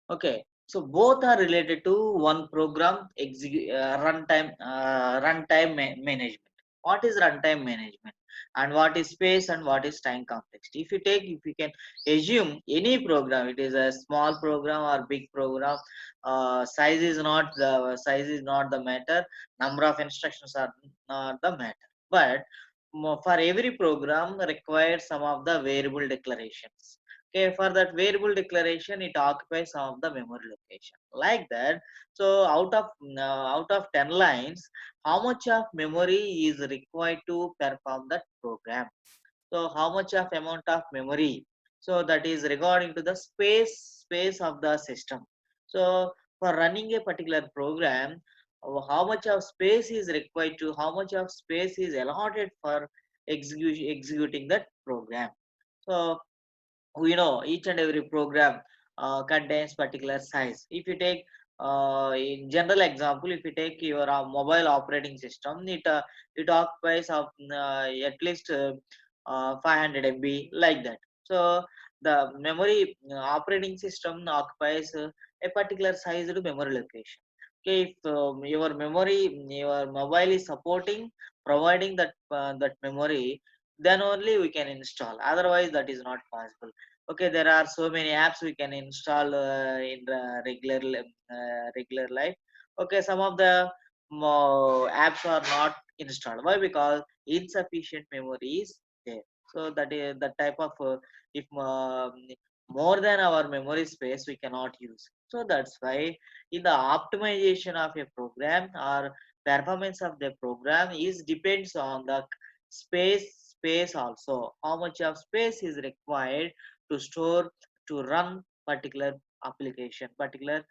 Okay, so both are related to one program management. What is runtime management, and what is space, and what is time complexity? If you can assume any program, it is a small program or big program, size is not the matter. Number of instructions are not the matter. But for every program requires some of the variable declarations. Okay, for that variable declaration, it occupies some of the memory location. Like that, so out of 10 lines, how much of memory is required to perform that program? So how much of amount of memory? So that is regarding to the space of the system. So for running a particular program, how much of space is required to, how much of space is allotted for executing that program? So we know each and every program contains particular size. If you take in general example, if you take your mobile operating system, it occupies of at least 500 MB, like that. So the memory operating system occupies a particular sized memory location. Okay, if your mobile is supporting providing that memory, then only we can install. Otherwise, that is not possible. Okay, there are so many apps we can install in the regular life. Okay, some of the apps are not installed. Why? Because insufficient memory is there. So that is the type of if more than our memory space we cannot use. So that's why in the optimization of a program or performance of the program is depends on the space also. How much of space is required to store, to run particular application, particular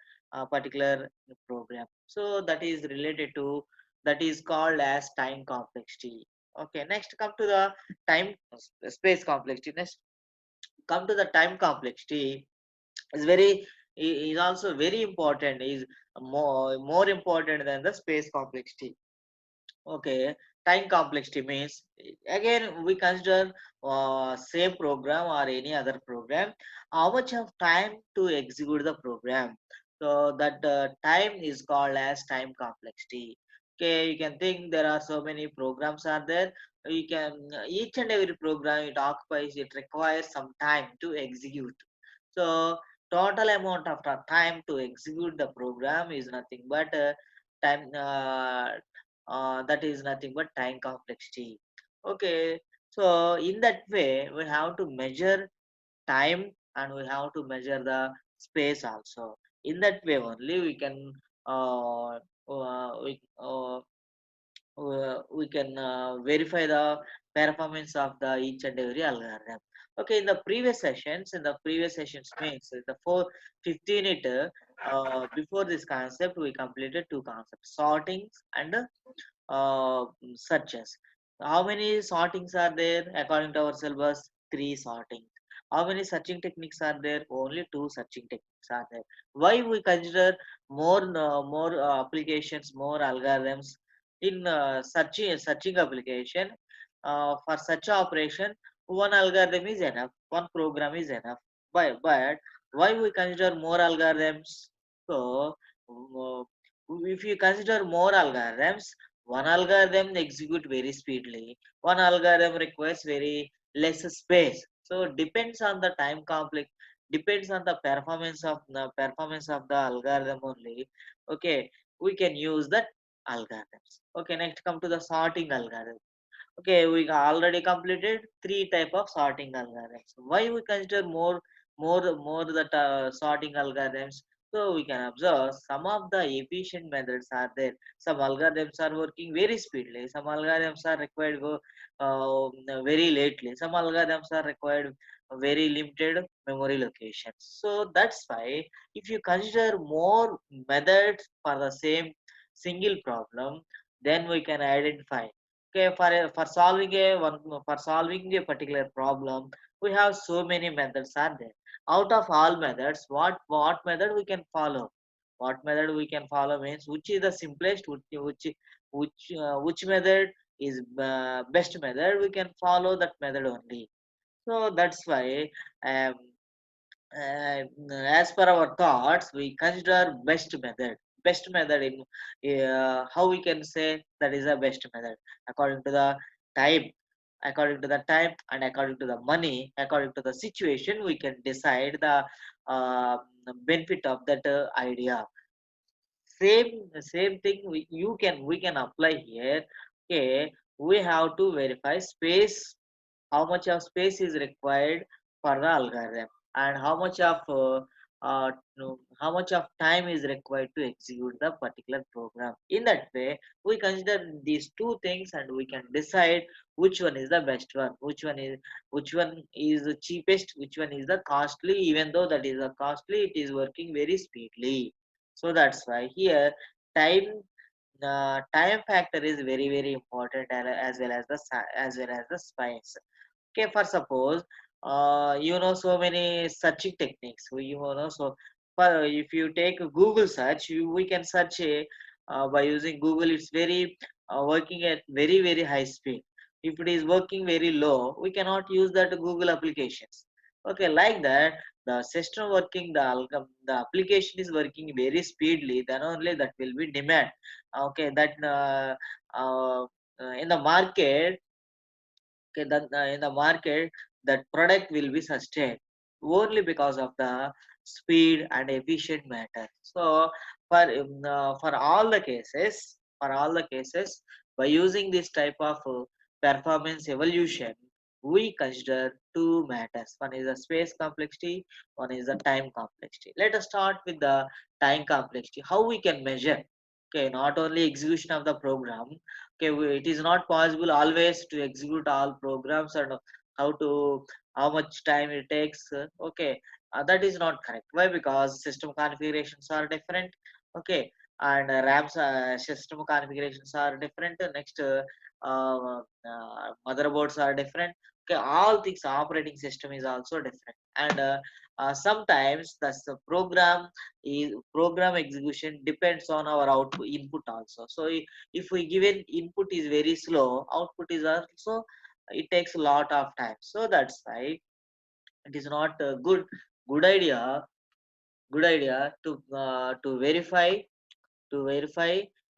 program. So that is related to, that is called as time complexity. Okay, next come to the time space complexity. Next come to the time complexity is is also very important, is more important than the space complexity. Okay, time complexity means, again we consider same program or any other program, how much of time to execute the program. So that time is called as time complexity. Okay, you can think there are so many programs are there. You can each and every program it requires some time to execute. So total amount of time to execute the program is nothing but time. That is nothing but time complexity. Okay, so in that way we have to measure time and we have to measure the space also. In that way only we can uh, uh, we, uh, we can verify the performance of the each and every algorithm. Okay, in the previous sessions means the 15 it before this concept we completed two concepts, sortings and searches. How many sortings are there according to our syllabus? Three sortings. How many searching techniques are there? Only two searching techniques are there. Why we consider more applications, more algorithms in searching application? For such operation, one algorithm is enough, one program is enough. But why we consider more algorithms? So, uh, if you consider more algorithms, one algorithm execute very speedily, one algorithm requires very less space. So depends on the time complex, depends on the performance of the algorithm only. Okay, we can use that algorithms. Okay, next come to the sorting algorithm. Okay, we already completed three type of sorting algorithms. Why we consider more that sorting algorithms? So we can observe some of the efficient methods are there. Some algorithms are working very speedily. Some algorithms are required go very lately. Some algorithms are required very limited memory locations. So that's why if you consider more methods for the same single problem, then we can identify. Okay, for solving a particular problem, we have so many methods are there. Out of all methods, what method we can follow? What method we can follow means which is the simplest, which method is best method. We can follow that method only. So that's why um, as per our thoughts, we consider best method in how we can say that is the best method according to the time, according to the time and according to the money, according to the situation, we can decide the uh, benefit of that idea. Same thing we can apply here. Okay, we have to verify space, how much of space is required for the algorithm, and how much of no, how much of time is required to execute the particular program. In that way, we consider these two things and we can decide which one is the best one, which one is the cheapest, which one is the costly. Even though that is a costly, it is working very speedily. So that's why here time time factor is very important, as well as as well as the spice. Okay, for suppose so many searching techniques. So for if you take a Google search, we can search by using Google. It's very working at very high speed. If it is working very low, we cannot use that Google applications. Okay, like that, the system working, the application is working very speedily, then only that will be demand. Okay, that in the market, okay, then in the market, that product will be sustained only because of the speed and efficient matter. So for all the cases, by using this type of performance evolution, we consider two matters. One is the space complexity, one is the time complexity. Let us start with the time complexity. How we can measure? Okay, not only execution of the program. Okay, it is not possible always to execute all programs, and how much time it takes. Okay, that is not correct. Why? Because system configurations are different. Okay, and RAMs system configurations are different. Next, motherboards are different. Okay, all things, operating system is also different, and sometimes the program execution depends on our output input also. So if we given input is very slow, output is also, it takes a lot of time. So that's why it is not a good idea to verify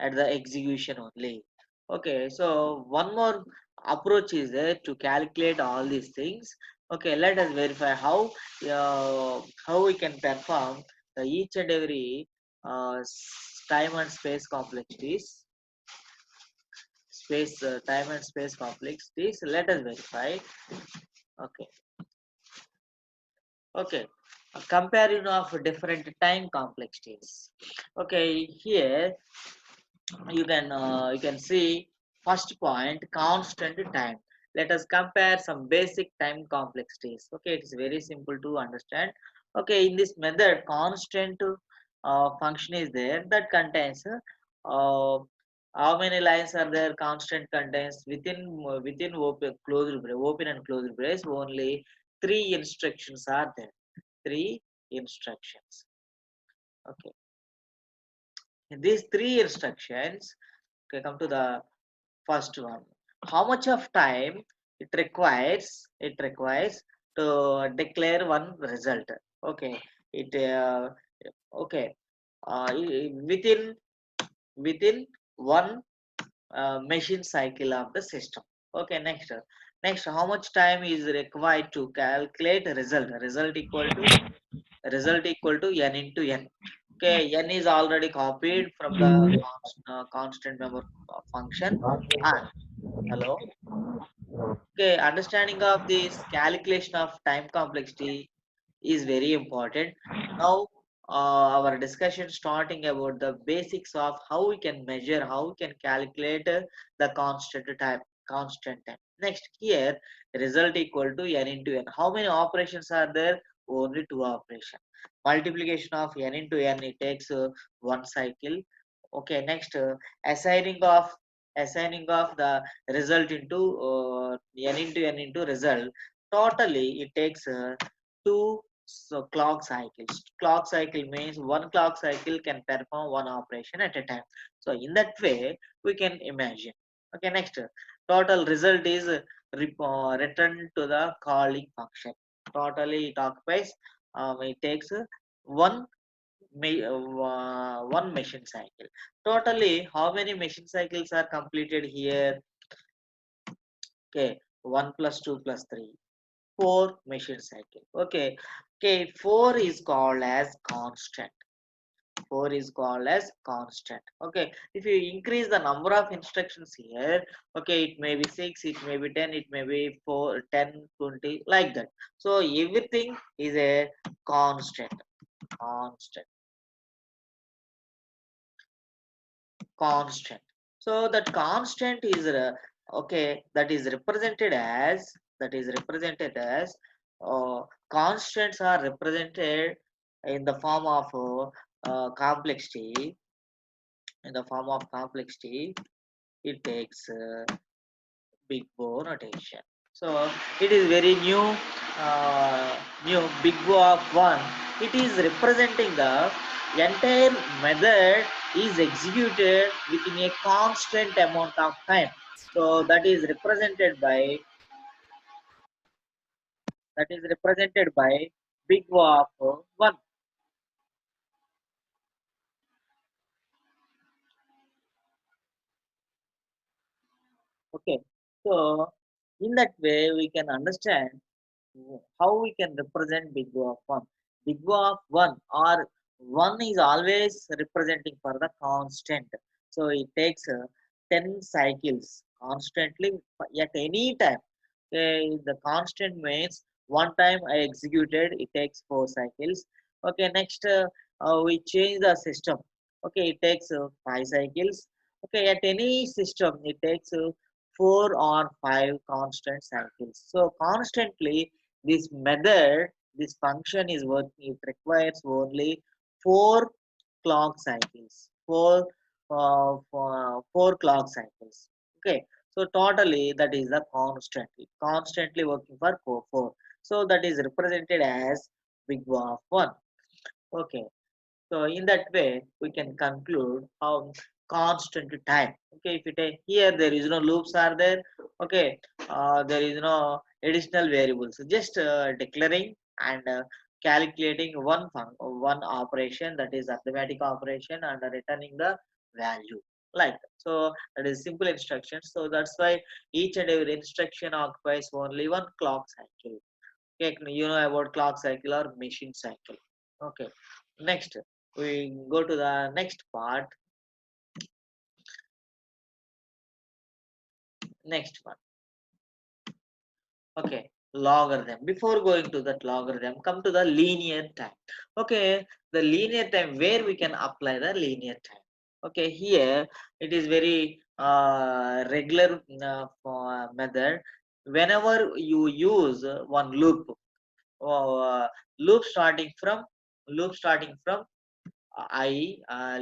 at the execution only. Okay, so one more approach is there to calculate all these things. Okay, let us verify how we can perform the each and every time and space complexities, time and space complexities. Let us verify. Okay, okay. A comparison of different time complexities. Okay, here you can see first point, constant time. Let us compare some basic time complexities. Okay, it is very simple to understand. Okay, in this method, constant function is there that contains how many lines are there. Constant contains within open and closed brace, only three instructions are there. Three instructions. Okay, in these three instructions, okay, come to the first one. How much of time it requires to declare one result. Okay, it okay within one machine cycle of the system. Okay, next, how much time is required to calculate result equal to n into n. Okay, n is already copied from the constant member function. And hello. Okay, understanding of this calculation of time complexity is very important. Now, our discussion starting about the basics of how we can measure, how we can calculate the constant time. Next, here, result equal to n into n. How many operations are there? Only two operations. Multiplication of n into n, it takes one cycle. Okay, next, assigning of the result into n into n into result. Totally, it takes two clock cycles. Clock cycle means one clock cycle can perform one operation at a time. So in that way, we can imagine. Okay, next, total result is returned to the calling function. Totally, it occupies it takes one one machine cycle. Totally, how many machine cycles are completed here? Okay, 1 plus 2 plus 3, 4 machine cycle. Okay, okay, 4 is called as constant. 4 is called as constant. Okay, if you increase the number of instructions here, okay, it may be 6, it may be 10, it may be 4, 10, 20, like that. So everything is a constant, constant, constant. So that constant is okay, that is represented as, that is represented as constants are represented in the form of complexity. In the form of complexity, it takes big O notation. So it is very new, big O of 1. It is representing the entire method is executed within a constant amount of time. So that is represented by big O of 1. Okay. So in that way we can understand how we can represent big O of 1. Big O of 1 or 1 is always representing for the constant. So it takes 10 cycles constantly at any time. Okay, the constant means one time I executed, it takes 4 cycles. Okay, next we change the system. Okay, it takes 5 cycles. Okay, at any system, it takes 4 or 5 constant cycles. So constantly this method, this function is working, it requires only 4 clock cycles, 4 clock cycles. Okay, so totally that is the constantly working for 4. So that is represented as big O of 1. Okay, so in that way, we can conclude how constant time. Okay, if you take here, there is no loops are there. Okay, there is no additional variables. Just declaring and calculating one operation, that is arithmetic operation, and returning the value. Like that. So that is simple instructions. So that's why each and every instruction occupies only one clock cycle. Okay, you know about clock cycle or machine cycle. Okay, next we go to the next part. Next one. Okay, logarithm. Before going to that logarithm, come to the linear time. Okay, the linear time, where we can apply the linear time. Okay, here it is very regular method. Whenever you use one loop, uh, loop starting from loop starting from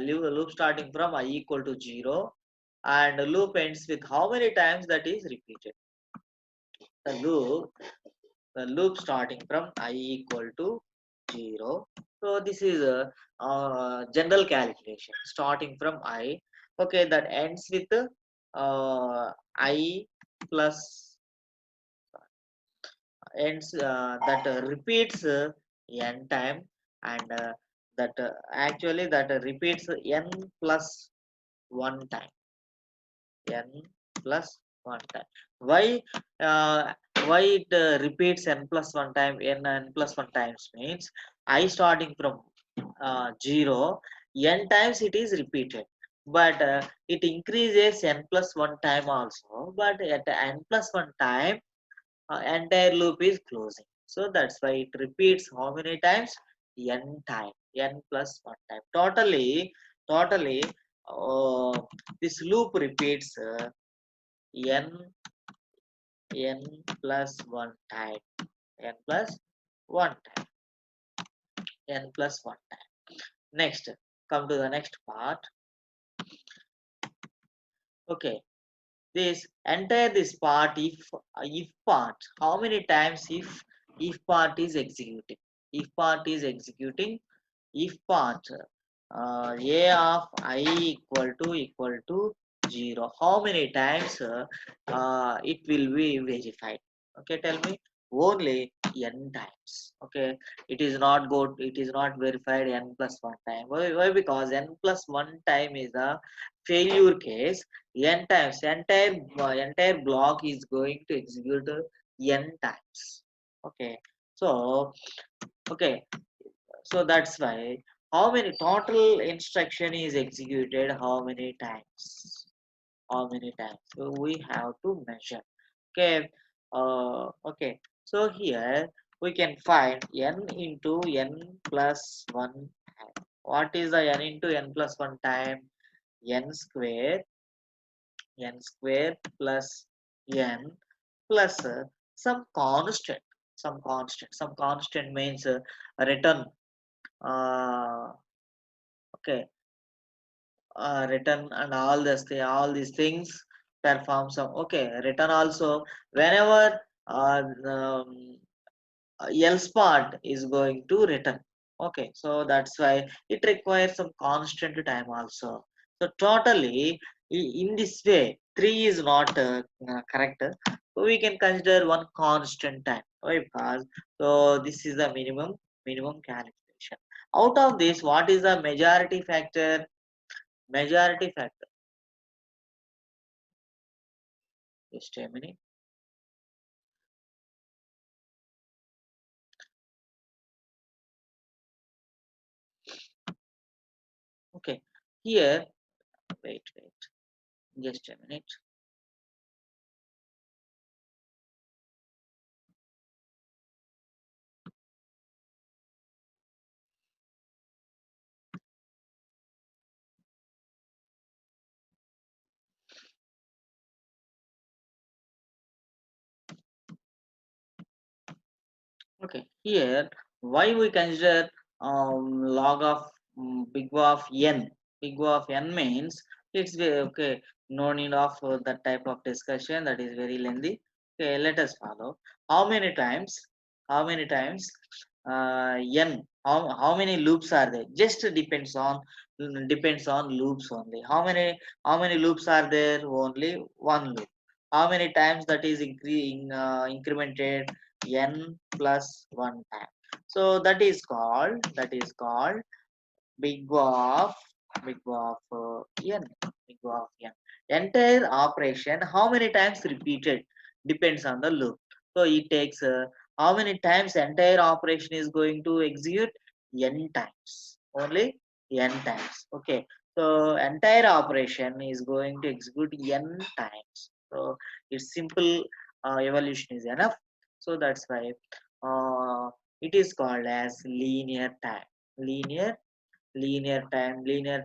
loop starting from I equal to 0, and loop ends with how many times that is repeated. The loop, the loop starting from I equal to 0. So this is a general calculation starting from I. Okay, that ends with I plus ends that repeats n time, and that actually that repeats n plus 1 time, n plus 1 time. Why uh, why it repeats n plus 1 time, n plus 1 times means I starting from 0, n times it is repeated, but it increases n plus 1 time also, but at n plus 1 time entire loop is closing. So that's why it repeats how many times? N time, n plus 1 time. Totally, uh, this loop repeats n n plus 1 time, n plus 1 time, n plus 1 time. Next, come to the next part. Okay, this part, if part, how many times if part is executing, if part is executing, if part a of I equal to 0, how many times it will be verified? Okay, tell me only n times. Okay, it is not verified n plus 1 time. Why? Because n plus 1 time is a failure case. N times, entire block is going to execute n times. Okay, so okay, so that's why how many total instruction is executed, how many times, so we have to measure. Okay, okay, so here we can find n into n plus 1 time. What is the n into n plus 1 time? n square, plus n plus some constant means return, uh, okay, return and all these things perform some. Okay, return also whenever um, else part is going to return. Okay, so that's why it requires some constant time also. So totally in this way 3 is not correct. So we can consider one constant time. Why? Because so this is the minimum calculation. Out of this, what is the majority factor? Majority factor, just a minute. Okay, here, wait, just a minute. Okay, here why we consider log of big O of n. Big O of n means it's okay. No need of that type of discussion. That is very lengthy. Okay, let us follow. How many times? How many times? N. How many loops are there? Just depends on loops only. How many loops are there? Only one loop. How many times that is incremented? N plus 1 time. So that is called big O of n. Big O of n. Entire operation how many times repeated depends on the loop. So it takes how many times entire operation is going to execute? N times. Only n times. Okay. So entire operation is going to execute n times. So it's simple evolution is enough. So that's why it is called as linear time. Linear linear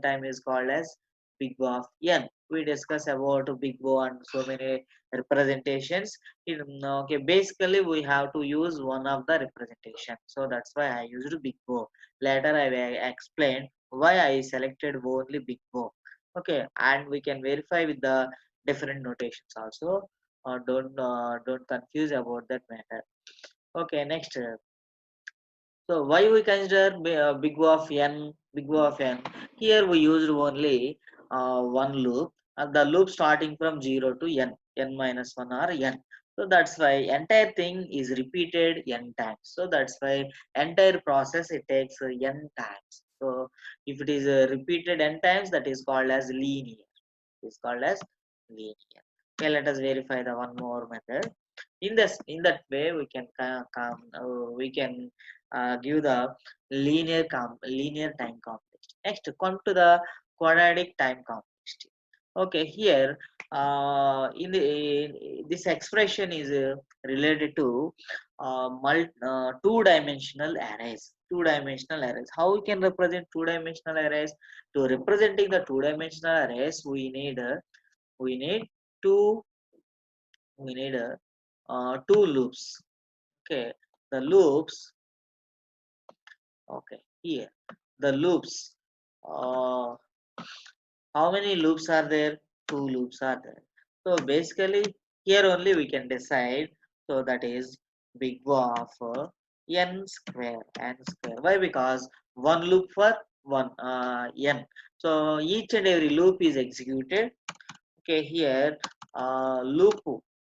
time is called as big O of n. We discuss about big O and so many representations. Okay, basically we have to use one of the representation, so that's why I used big O. Later I will explain why I selected only big O. Okay, and we can verify with the different notations also. Don't confuse about that matter. Okay, next. So why we consider big O of n? Big O of n. Here we used only one loop, and the loop starting from 0 to n minus 1 or n. So that's why entire thing is repeated n times. So that's why entire process it takes n times. So if it is repeated n times, that is called as linear. It is called as linear. Okay, let us verify the one more method. In that way we can we can give the linear time complexity. Next, come to the quadratic time complexity. Okay, here this expression is related to two-dimensional arrays. Two-dimensional arrays. How we can represent two-dimensional arrays? To representing the two-dimensional arrays, we need two two loops. Okay, the loops. Okay, here the loops. Uh, how many loops are there? Two loops are there. So basically, here only we can decide. So that is big O of n square. N square. Why? Because one loop for one n. So each and every loop is executed. Okay, here loop.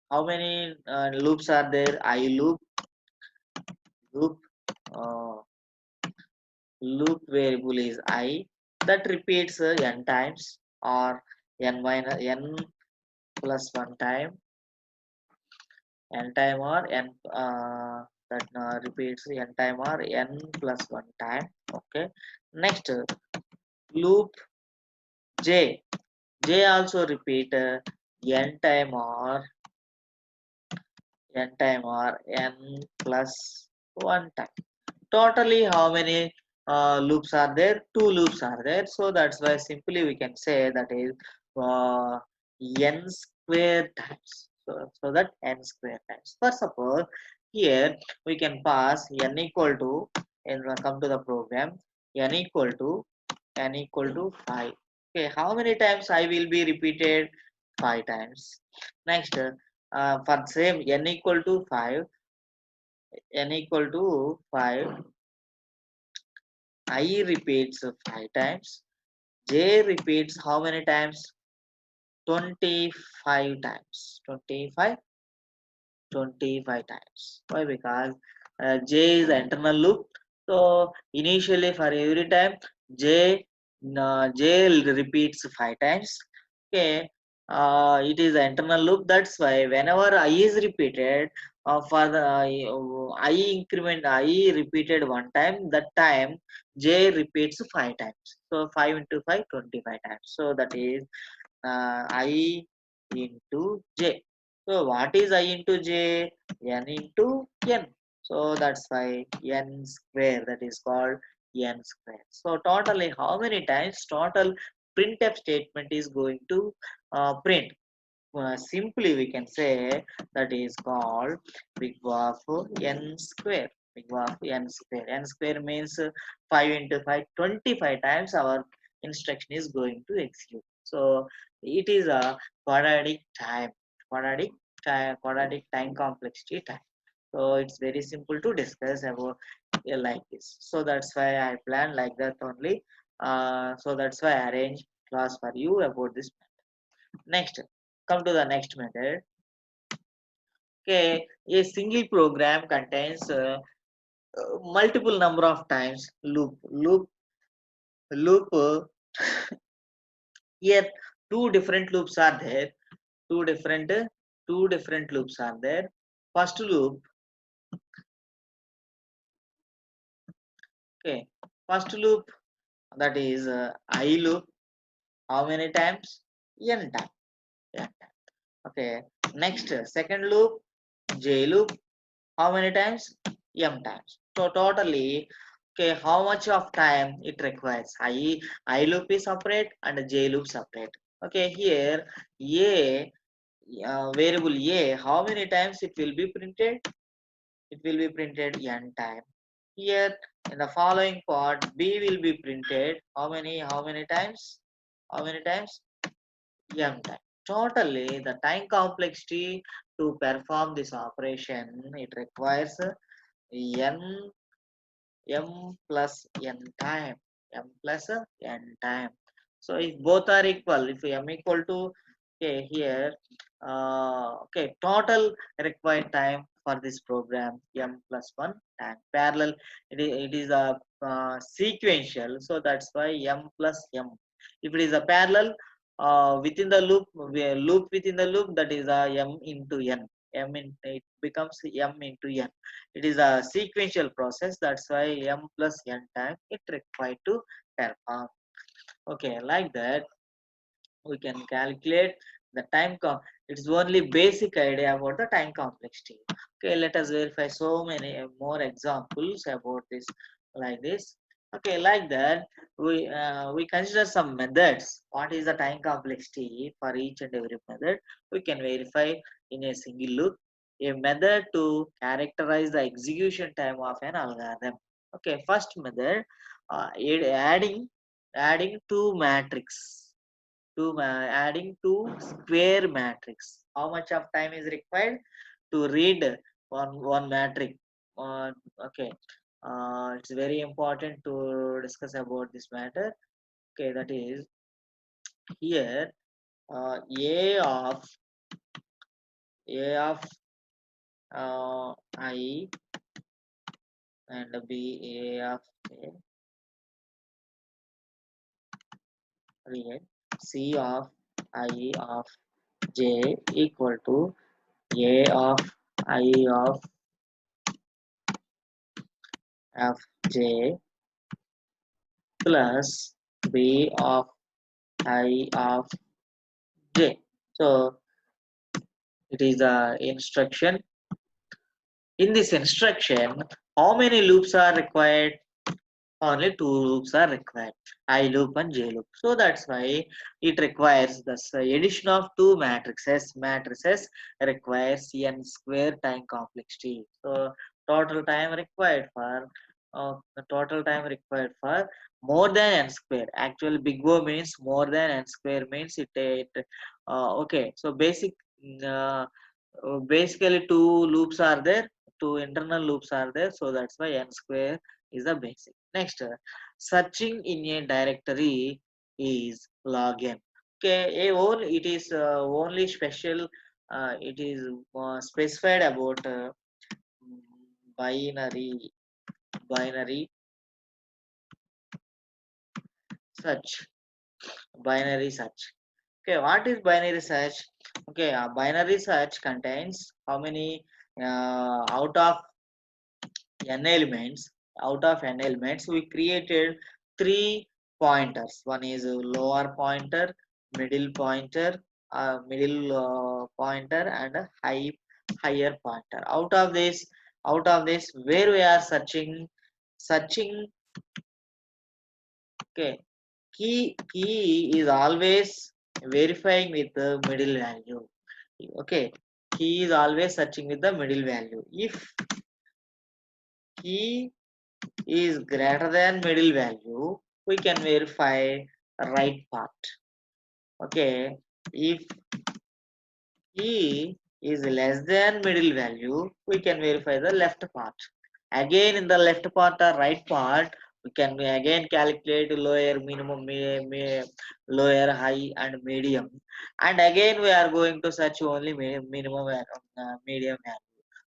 How many loops are there? I loop. loop uh, loop variable is I that repeats n times or n plus 1 time n time or n that repeats n time or n plus 1 time. Okay, next loop j also repeat n time or n plus 1 time. Totally how many loops are there? Two loops are there, so that's why simply we can say that is uh, n square times. So that n square times. For suppose here we can pass n equal to, and come to the program, n equal to 5. Okay, how many times I will be repeated? 5 times. Next, for same n equal to 5, n equal to 5, I repeats 5 times. J repeats how many times? 25 times. 25 times. Why? Because J is the internal loop. So initially for every time J repeats 5 times. Okay. It is the internal loop. That's why whenever I is repeated, for the I increment I repeated one time, that time J repeats 5 times. So 5 into 5, 25 times. So that is I into J. So what is I into J? N into N. So that's why N square, that is called N square. So totally how many times total printf statement is going to print? Simply we can say that is called big O of n square. Big O of n square. N square means 5 into 5, 25 times our instruction is going to execute. So it is a quadratic time, quadratic time complexity time. So it's very simple to discuss about like this. So that's why I plan like that only. So that's why I arrange class for you about this. Next, come to the next method. Okay, a single program contains multiple number of times loop. Here, two different loops are there. Two different two different loops are there. First loop, okay, first loop, that is I loop. How many times? N time. N time. Okay. Next, second loop, J loop. How many times? M times. So totally, okay, how much of time it requires? I loop is separate and J loop separate. Okay, here A variable A, how many times it will be printed? It will be printed n time. Here in the following part, B will be printed. How many times? How many times? M time. Totally, the time complexity to perform this operation, it requires n m plus n time, m plus n time. So if both are equal, if m equal to, okay, here okay, total required time for this program m plus 1 time. Parallel, it is a sequential, so that's why m plus m. If it is a parallel within the loop, loop within the loop, that is a m into n. It becomes m into n. It is a sequential process. That's why m plus n time it required to perform. Okay, like that we can calculate the time. It's only basic idea about the time complexity. Okay, let us verify so many more examples about this, like this. Okay, like that we consider some methods. What is the time complexity for each and every method? We can verify in a single loop. A method to characterize the execution time of an algorithm. Okay, first method, adding two matrix, adding two square matrix. How much of time is required to read one matrix? Uh, okay, it's very important to discuss about this matter. Okay, that is here a of I and B A of A, read C of I of J equal to A of I of J plus B of I of J. So it is the instruction. In this instruction, how many loops are required? Only two loops are required, I loop and J loop. So that's why it requires the addition of two matrices. Matrices requires n square time complexity. So the total time required for more than n square. Actually, big O means more than n square means okay. So uh, basically two loops are there, two internal loops are there. So that's why n square is the basic. Next, searching in a directory is login. Okay, it is only special. It is specified about binary binary search. Binary search. Okay, what is binary search? Okay, binary search contains how many out of n elements. Out of n elements we created three pointers. One is a lower pointer, middle pointer, and a higher pointer. Out of this where we are searching. Okay, key is always verifying with the middle value. Okay, key is always searching with the middle value. If key is greater than middle value, we can verify right part. Okay, if key is less than middle value, we can verify the left part. Again, in the left part or right part, we can again calculate lower, minimum, lower, high, and medium. And again, we are going to search only minimum and medium value.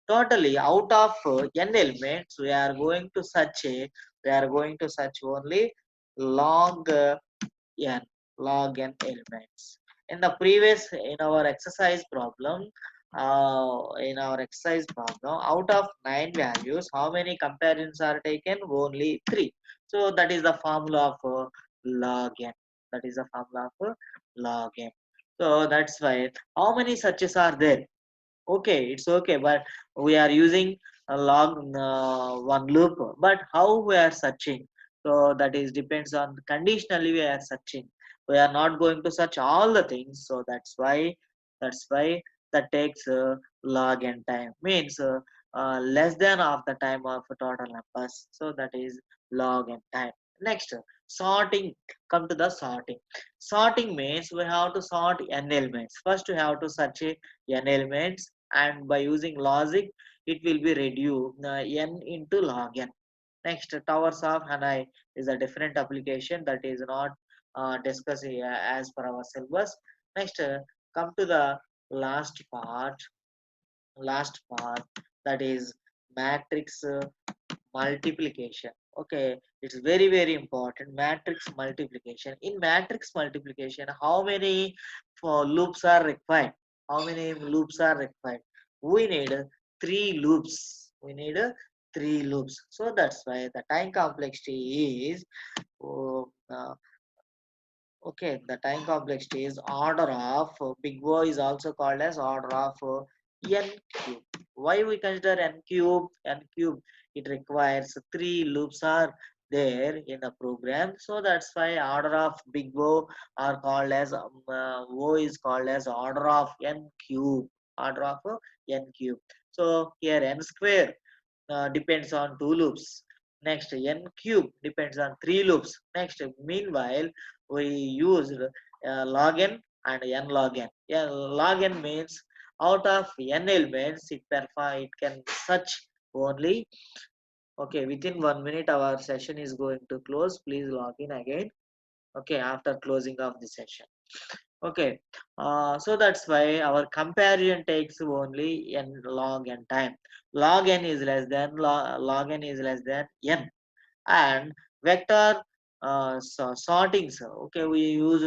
Totally, out of n elements, we are going to search only log n log n elements. In our exercise problem, out of 9 values, how many comparisons are taken? Only 3. So that is the formula of log n. That is the formula of log n. So that's why how many searches are there? Okay, it's okay, but we are using a log one loop. But how we are searching? So that is depends on conditionally we are searching. We are not going to search all the things. So that's why that takes log n time. Means less than half the time of total numbers. So that is log n time. Next, sorting. Come to the sorting. Sorting means we have to sort n elements. First, we have to search n elements, and by using logic it will be reduced n into log n. Next, towers of Hanai is a different application that is not discussed here as per our syllabus. Next, come to the last part that is matrix multiplication. Okay, it's very very important. Matrix multiplication. In matrix multiplication, how many loops are required? How many loops are required? We need three loops. Three loops. So that's why the time complexity is oh, okay. The time complexity is order of big O is also called as order of n cube. Why we consider n cube? N cube, it requires three loops are there in the program. So that's why order of big O are called as O is called as order of n cube. Order of n cube. So here n square depends on two loops. Next, n cube depends on three loops. Next, meanwhile, we used log n and n log n. Yeah, log n means out of n elements, it can search only. Okay, within 1 minute, our session is going to close. Please log in again. Okay, after closing of the session. Okay, so that's why our comparison takes only n log n time. Log n is less than log n is less than n, and vector sortings. Okay, we use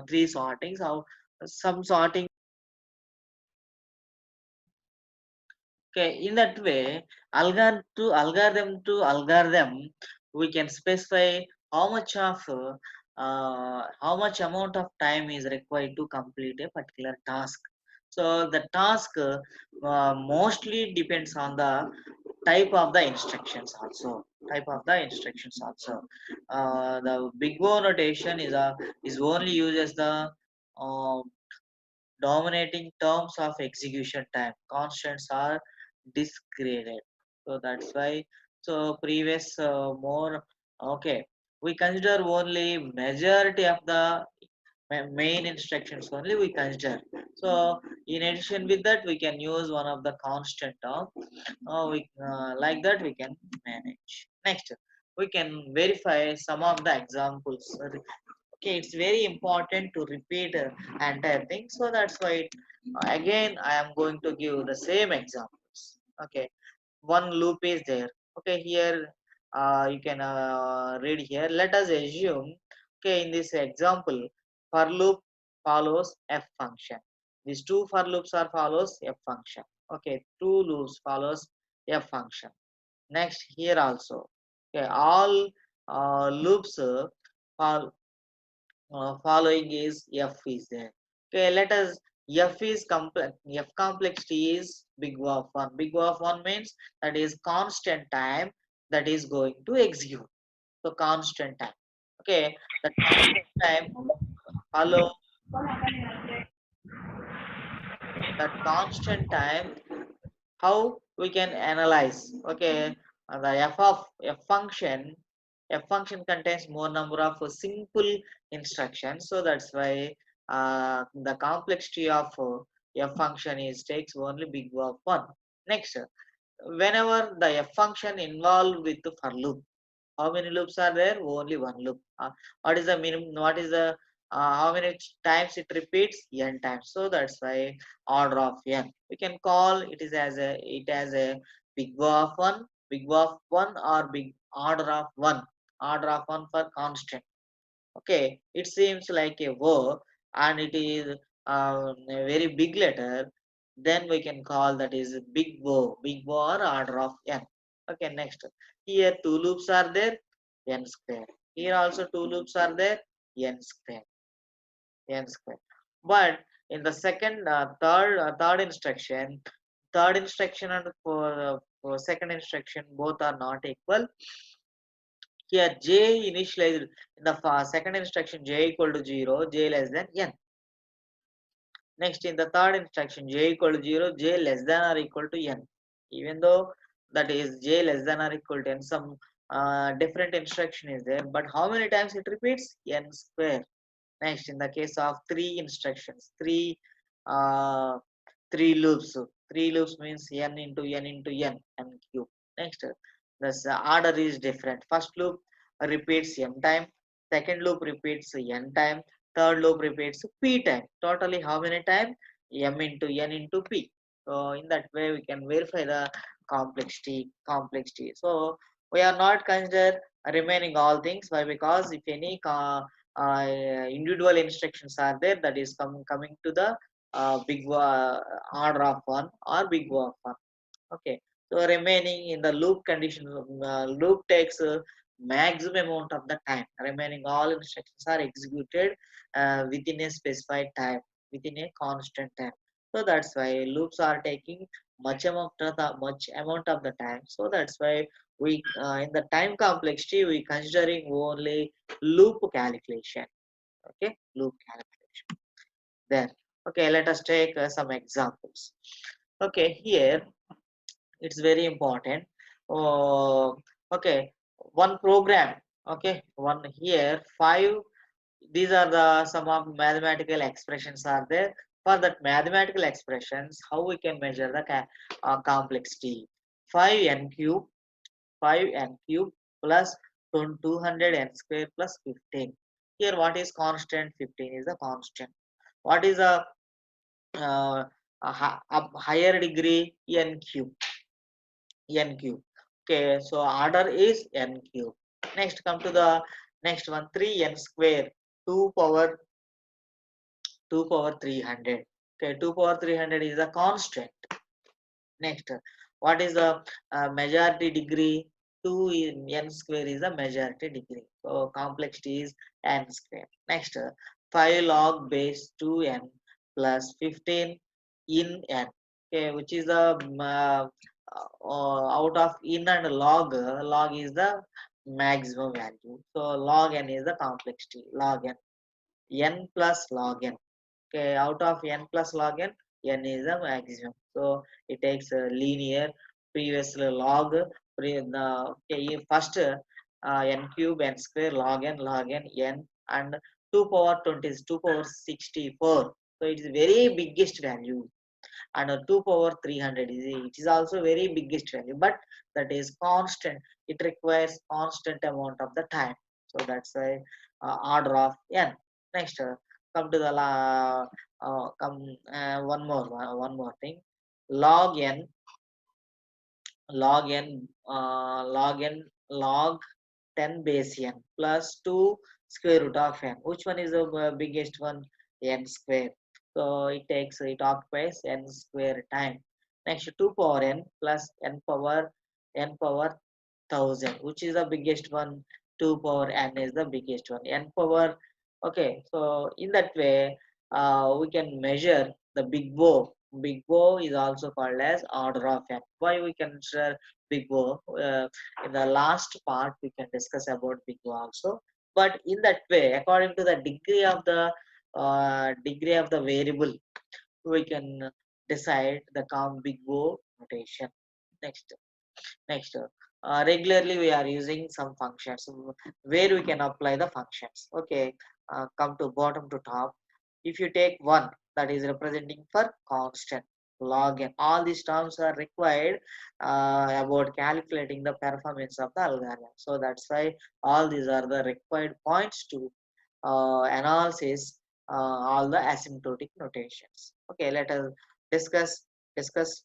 three sortings. How some sorting. Okay, in that way, algorithm, we can specify how much of how much amount of time is required to complete a particular task. So the task mostly depends on the type of the instructions also. Type of the instructions also. The big O notation is only used as the uh, dominating terms of execution time. Constants are discredited. So that's why. So previous more okay. We consider only majority of the main instructions only we consider. So in addition with that, we can use one of the constant term. We like that we can manage. Next, we can verify some of the examples. Okay, it's very important to repeat entire thing, so that's why again I am going to give the same examples. Okay, one loop is there. Okay, here you can read here. Let us assume, okay, in this example, for loop follows f function. These two for loops are follows f function. Okay, two loops follows f function. Next, here also, okay, all loops following is f is there. Okay, let us f is complex. F complexity is big O of 1. Big O of 1 means that is constant time that is going to execute. So constant time. Okay, that constant time follow that constant time. How we can analyze? Okay, the f of f function contains more number of simple instructions, so that's why the complexity of f function is takes only big O of 1. Next, whenever the f function involved with the for loop, how many loops are there? Only one loop. What is the minimum? What is the how many times it repeats? N times. So that's why order of n. We can call it is as a big O of one, big O of one, or big order of one. Order of one for constant. Okay, it seems like a O, and it is a very big letter. Then we can call that is big O or order of n. Okay, next. Here two loops are there, n square. Here also two loops are there, n square, n square. But in the third instruction and for second instruction, both are not equal. Here j initialized in the second instruction, j equal to 0, j less than n. Next, in the third instruction, j equal to 0, j less than or equal to n. Even though that is j less than or equal to n, some different instruction is there, but how many times it repeats? N square. Next, in the case of three instructions, uh, three loops. Three loops means n into n into n cube. Next, this order is different. First loop repeats m time. Second loop repeats n time. Third loop repeats p time. Totally how many time? M into n into p. So in that way we can verify the complexity. So we are not consider remaining all things. Why? Because if any individual instructions are there, that is coming to the big order of one or big O of one. Okay, so remaining in the loop condition, loop takes maximum amount of the time. Remaining all instructions are executed within a specified time, within a constant time. So that's why loops are taking much amount of the time. So that's why we in the time complexity we considering only loop calculation. Okay, loop calculation. There. Okay, let us take some examples. Okay, here it's very important. uh, okay, one program. Okay, one here five. These are the some of mathematical expressions are there. For that mathematical expressions, how we can measure the complexity? 5n cube, 5n cube plus 200 n square plus 15. Here what is constant? 15 is the constant. What is uh, a higher degree? N cube. N cube. Okay, so order is N cube. Next, come to the next one, 3n square, 2 power 2 power 300. Okay, 2 power 300 is a constant. Next, what is the majority degree? 2 in n square is the majority degree. So complexity is n square. Next, 5 log base 2n plus 15 in n. Okay, which is the out of in and log. Log is the maximum value. So log n is the complexity. Log n plus log n. Okay, out of n plus log n is the maximum. So it takes a linear, previously log, first n cube, n square, log n, and 2 power 20 is 2 power 64. So it is very biggest value. And 2 power 300 is it is also very biggest value, but that is constant. It requires constant amount of the time. So that's why order of n. Next, come to the one more thing. Log n, log n, log 10 base n plus 2 square root of n. Which one is the biggest one? N square. So it occupies n square time. Next, 2 power n plus n power 1000. Which is the biggest one? 2 power n is the biggest one. N power. Okay, so in that way, we can measure the big O. Big O is also called as order of n. Why we consider big O? In the last part, we can discuss about big O also. But in that way, according to the degree of the variable, we can decide the big O notation. Next. Next, regularly we are using some functions where we can apply the functions. Okay, come to bottom to top. If you take one, that is representing for constant, log n. All these terms are required about calculating the performance of the algorithm. So that's why all these are the required points to analysis all the asymptotic notations. Okay, let us discuss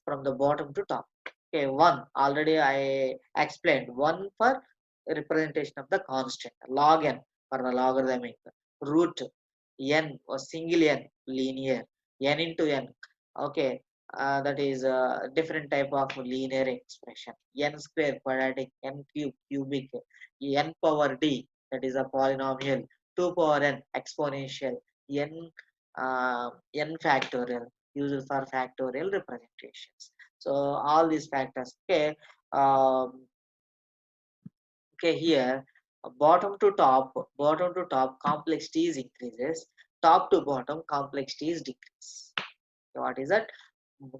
from the bottom to top. Okay, one already I explained. One for representation of the constant, log n for the logarithmic, root n or single n linear, n into n. Okay, that is a different type of linear expression. N square quadratic, n cube cubic, n power d, that is a polynomial, 2 power n exponential, n n factorial, used for factorial representations. So all these factors. Okay, okay, here bottom to top complexity is increases, top to bottom complexity is decrease. So what is that?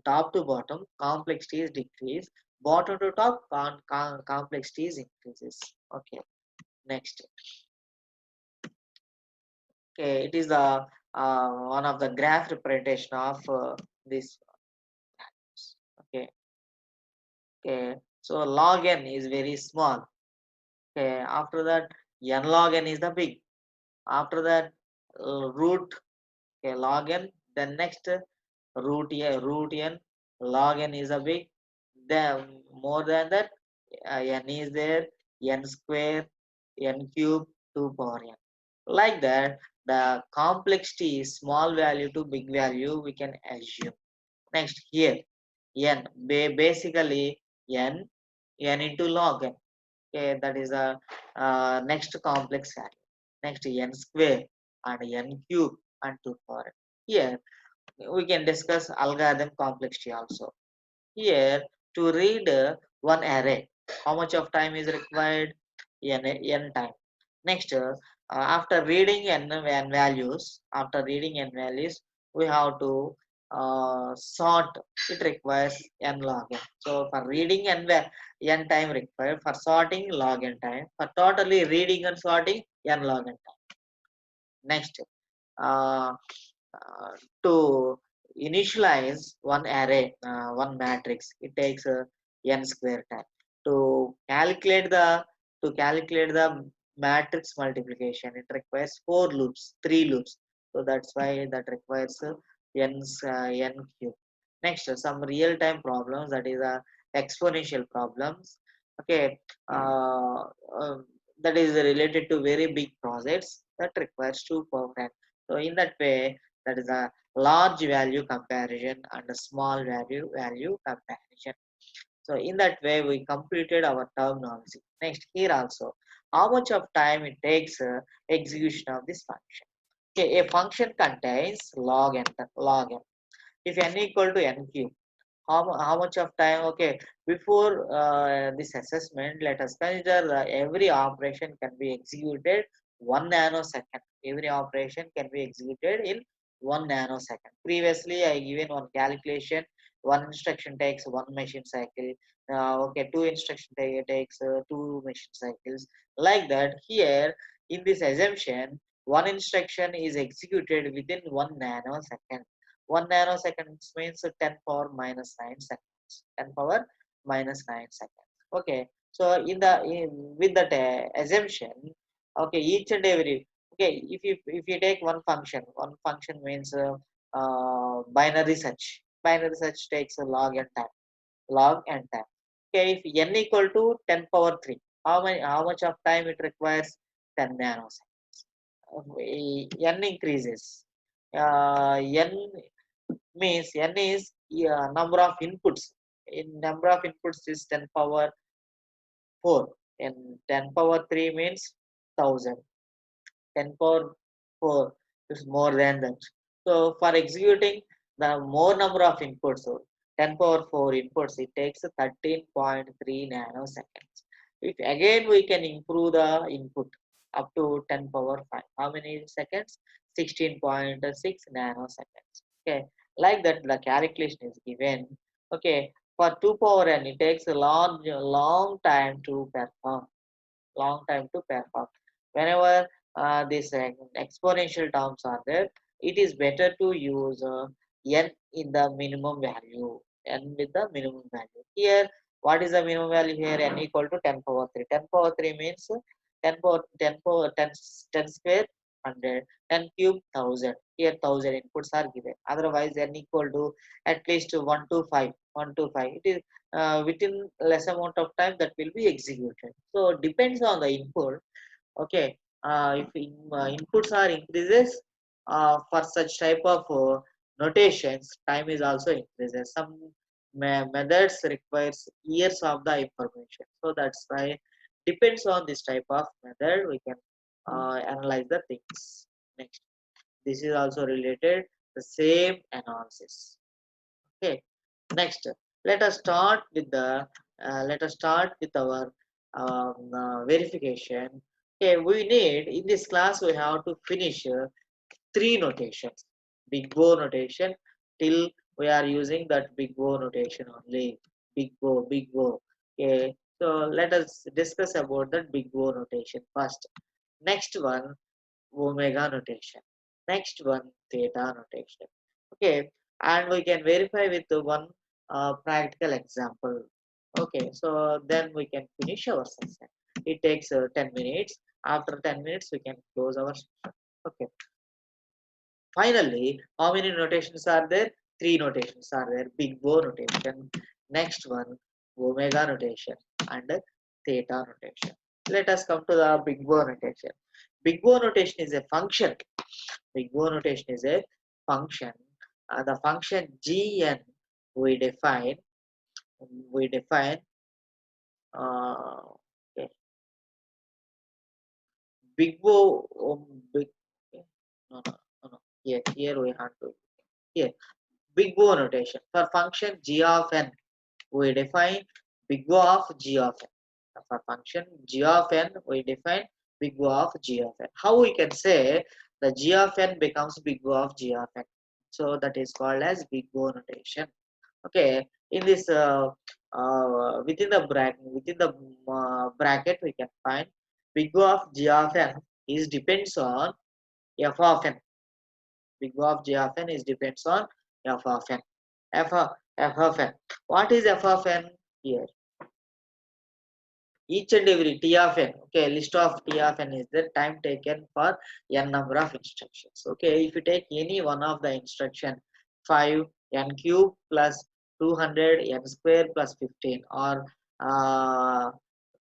Top to bottom complexity is decrease, bottom to top complexity is increases. Okay, next. Okay, it is the one of the graph representation of this. Okay, okay. So log n is very small. Okay, after that n log n is the big. After that root, okay, log n. Then next root n, log n is a big. Then more than that n is there, n square, n cube, 2 power n. Like that, the complexity is small value to big value we can assume. Next, here n basically n into log n. Okay, that is a next complex value. Next, n square and n cube and 2 power n. Here we can discuss algorithm complexity also. Here, to read one array, how much of time is required? N time. Next, after reading n values, we have to sort. It requires n log n. So for reading n time required, for sorting log n time, for totally reading and sorting n log n time. Next, uh, to initialize one array, one matrix, it takes n square time. To calculate the matrix multiplication, it requires 4 loops, 3 loops. So that's why that requires n cube. Next, some real-time problems, that is exponential problems. Okay, uh, uh, that is related to very big projects that requires 2 power n. So in that way, that is a large value comparison and a small value comparison. So in that way, we completed our terminology. Next, here also, how much of time it takes execution of this function. Okay, a function contains log n. If n equal to n cube, how much of time? Okay, before this assessment, let us consider every operation can be executed 1 nanosecond. Every operation can be executed in 1 nanosecond. Previously, I given one calculation. One instruction takes one machine cycle. Okay, two instruction takes two machine cycles. Like that, here in this assumption, one instruction is executed within 1 nanosecond. 1 nanosecond means 10 power minus 9 seconds. 10 power minus 9 seconds. Okay. So with that assumption, okay, each and every, okay, if you take one function means binary search. Binary search takes a log and time. Okay, if n equal to 10 power 3, how much of time it requires? 10 nanoseconds. N increases. N means n is number of inputs. In number of inputs is 10 power 4, and 10 power 3 means 1000. 10 power 4 is more than that. So for executing the more number of inputs, so 10 power 4 inputs, it takes 13.3 nanoseconds. If again we can improve the input up to 10 power 5, how many seconds? 16.6 nanoseconds. Okay, like that the calculation is given. Okay, for 2 power n, it takes a long time to perform. Whenever these exponential terms are there, it is better to use n in the minimum value. N with the minimum value. Here, what is the minimum value here? N equal to 10 power 3. 10 power 3 means 10 square 100, 10 cube 1000. Here 1000 inputs are given. Otherwise, n equal to at least 1 to 5. 1 to 5. It is within less amount of time that will be executed. So depends on the input. Okay, if inputs are increases for such type of notations, time is also increases. Some methods requires years of the information. So that's why depends on this type of method we can analyze the things. Next, this is also related the same analysis. Okay, next, let us start with the let us start with our verification. Okay, we need in this class we have to finish three notations. Big O notation till we are using that big O notation only. Big O. Okay, so let us discuss about that big O notation first. Next one, omega notation. Next one, theta notation. Okay, and we can verify with the one practical example. Okay, so then we can finish our session. It takes 10 minutes. After 10 minutes, we can close our session. Okay, finally, how many notations are there? Three notations are there. Big O notation. Next one, omega notation and theta notation. Let us come to the big O notation. Big O notation is a function. Big O notation is a function. The function Gn we define we define okay, big O big okay, no. Here we have to here big O notation for function g of n we define big O of g of n. For function g of n we define big O of g of n. How we can say the g of n becomes big O of g of n? So that is called as big O notation. Okay, in this within the bracket we can find big O of g of n is depends on f of n. Big O of g of n is depends on f of n. F of n. What is f of n here? each and every T of n, okay, list of T of n is the time taken for n number of instructions. Okay, if you take any one of the instruction 5 n cube plus 200 n square plus 15 or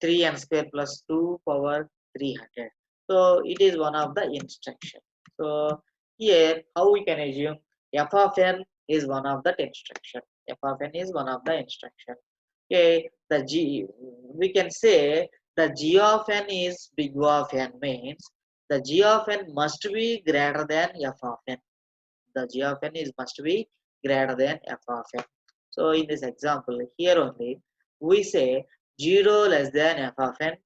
3 n square plus 2 power 300. So it is one of the instruction. So here how we can assume f of n is one of that instruction. F of n is one of the instruction. Okay, the g, we can say the g of n is big O of n means the g of n must be greater than f of n. The g of n is must be greater than f of n. So in this example here only we say 0 less than f of n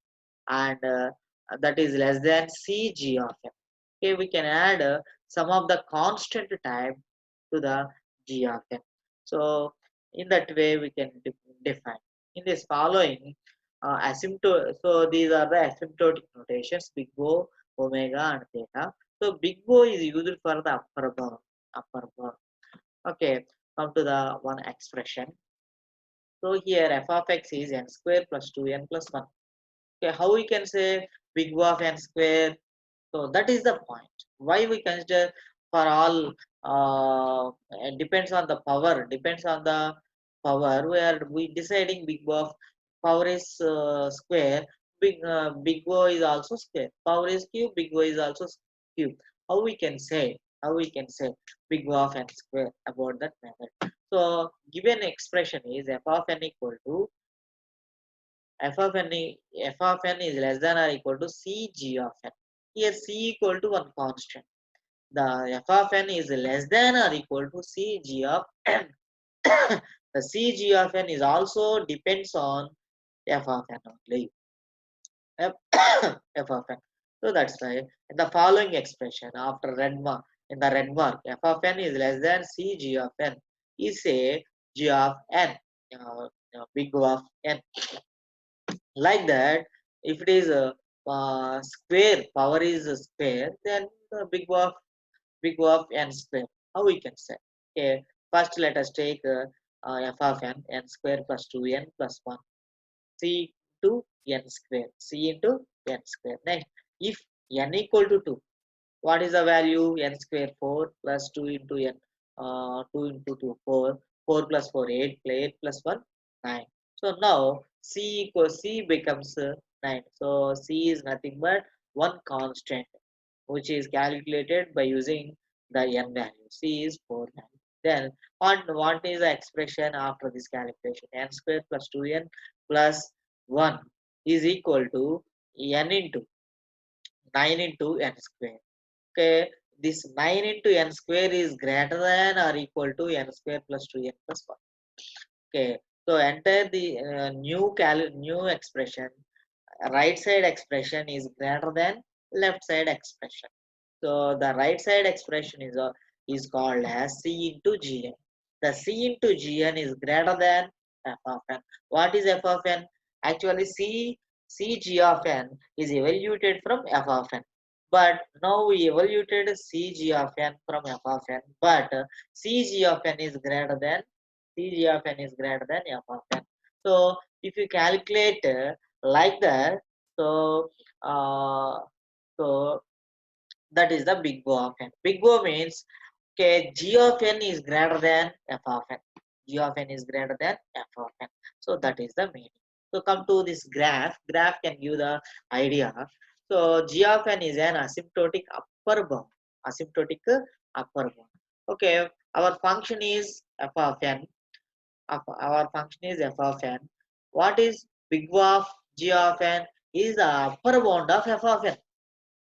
and that is less than c g of n. Okay, we can add some of the constant type to the g of n. So in that way we can define. In this following asymptote, so these are the asymptotic notations big O, omega and theta. So big O is used for the upper bound. Upper bound. Okay, come to the one expression. So here f of x is n square plus 2n plus 1. Okay, how we can say big O of n square? So that is the point. Why we consider for all it depends on the power, depends on the power where we deciding big O of power is square, big O is also square. Power is cube, big O is also cube. How we can say? How we can say big O of n square about that method? So given expression is f of n equal to f of n, f of n is less than or equal to c g of n. Here c equal to one constant. The f of n is less than or equal to c g of n. The c g of n is also depends on f of n only. F, f of n. So that's why in the following expression after red mark, in the red mark f of n is less than c g of n is a g of n, big O of n. Like that, if it is a square, power is a square, then the big O of n square. How we can say? Okay, first let us take f of n square plus 2n plus 1, c into n square, c into n square. Next, if n equal to 2, what is the value? N square 4 plus 2 into n, 2 into 2 4, 4 plus 4 8, 8 plus 1 9. So now c equals c becomes 9. So c is nothing but one constant which is calculated by using the n value. C is 4 9. Then what is the expression after this calculation? N square plus 2n plus 1 is equal to n into 9 into n square. Okay, this 9 into n square is greater than or equal to n square plus 2n plus 1. Okay, so enter the new expression. Right side expression is greater than left side expression. So the right side expression is called as c into gn. The c into gn is greater than f of n. What is f of n? Actually, cg of n is evaluated from f of n. But now we evaluated cg of n from f of n. But cg of n is greater than cg of n is greater than f of n. So if you calculate like that, so uh, so that is the big O of n. Big O means okay, g of n is greater than f of n. G of n is greater than f of n. So that is the meaning. So come to this graph. Graph can give the idea. So g of n is an asymptotic upper bound. Asymptotic upper bound. Okay, our function is f of n. Our function is f of n. What is big O of g of n? Is the upper bound of f of n.